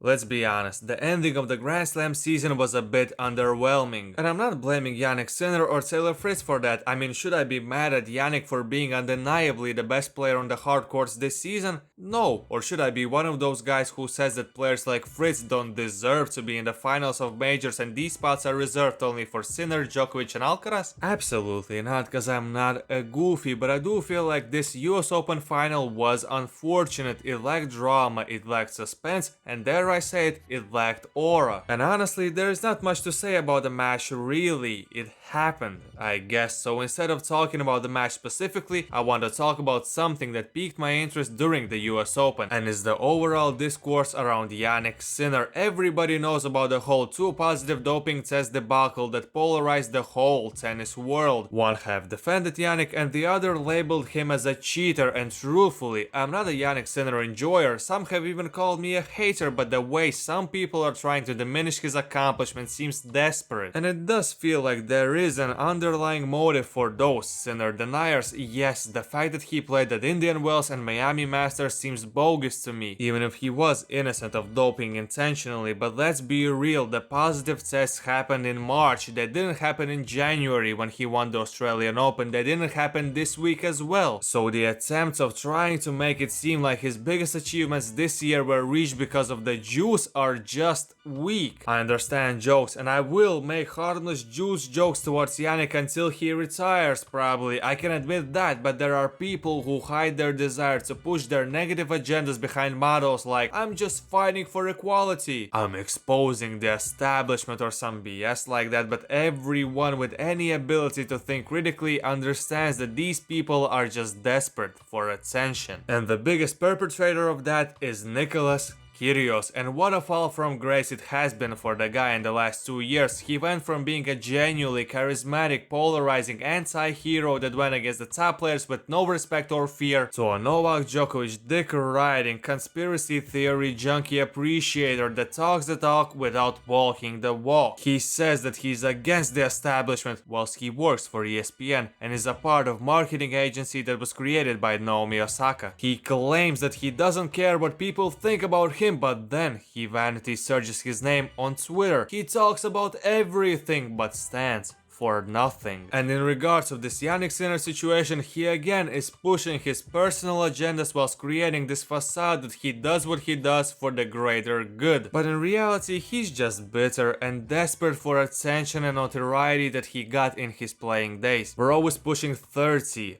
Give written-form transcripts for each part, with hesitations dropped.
Let's be honest, the ending of the Grand Slam season was a bit underwhelming. And I'm not blaming Jannik Sinner or Taylor Fritz for that. I mean, should I be mad at Jannik for being undeniably the best player on the hard courts this season? No. Or should I be one of those guys who says that players like Fritz don't deserve to be in the finals of majors and these spots are reserved only for Sinner, Djokovic and Alcaraz? Absolutely not, cause I'm not a goofy, but I do feel like this US Open final was unfortunate. It lacked drama, it lacked suspense, and dare I say it, it lacked aura. And honestly, there is not much to say about the match really. It happened, I guess. So instead of talking about the match specifically, I want to talk about something that piqued my interest during the US Open, and is the overall discourse around Jannik Sinner. Everybody knows about the whole two positive doping test debacle that polarized the whole tennis world. One half defended Jannik and the other labeled him as a cheater, and truthfully, I'm not a Jannik Sinner enjoyer. Some have even called me a hater, but the way some people are trying to diminish his accomplishments seems desperate. And it does feel like there is an underlying motive for those Sinner deniers. Yes, the fact that he played at Indian Wells and Miami Masters seems bogus to me, even if he was innocent of doping intentionally. But let's be real, the positive tests happened in March. They didn't happen in January when he won the Australian Open. They didn't happen this week as well. So the attempts of trying to make it seem like his biggest achievements this year were reached because of the juice are just weak. I understand jokes, and I will make harmless juice jokes towards Jannik until he retires probably. I can admit that, but there are people who hide their desire to push their negative agendas behind mottos like "I'm just fighting for equality," "I'm exposing the establishment" or some BS like that. But everyone with any ability to think critically understands that these people are just desperate for attention. And the biggest perpetrator of that is Nicholas Kyrgios, and what a fall from grace it has been for the guy in the last 2 years. He went from being a genuinely charismatic, polarizing anti-hero that went against the top players with no respect or fear, to a Novak Djokovic dick-riding, conspiracy theory junkie appreciator that talks the talk without walking the walk. He says that he's against the establishment whilst he works for ESPN and is a part of marketing agency that was created by Naomi Osaka. He claims that he doesn't care what people think about him, but then he vanity searches his name on Twitter. He talks about everything but stands for nothing. And in regards of this Jannik Sinner situation, he again is pushing his personal agendas whilst creating this facade that he does what he does for the greater good. But in reality, he's just bitter and desperate for attention and notoriety that he got in his playing days. Bro is pushing 30,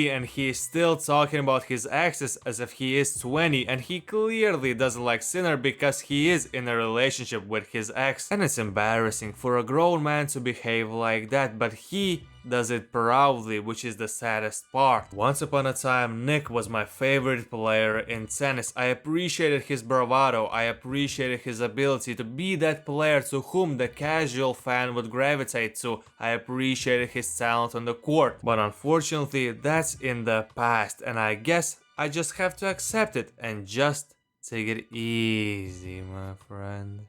and he is still talking about his exes as if he is 20, and he clearly doesn't like Sinner because he is in a relationship with his ex. And it's embarrassing for a grown man to behave like that, but he does it proudly, which is the saddest part. Once upon a time, Nick was my favorite player in tennis. I appreciated his bravado, I appreciated his ability to be that player to whom the casual fan would gravitate to. I appreciated his talent on the court. But unfortunately, that's in the past, and I guess I just have to accept it and just take it easy, my friend.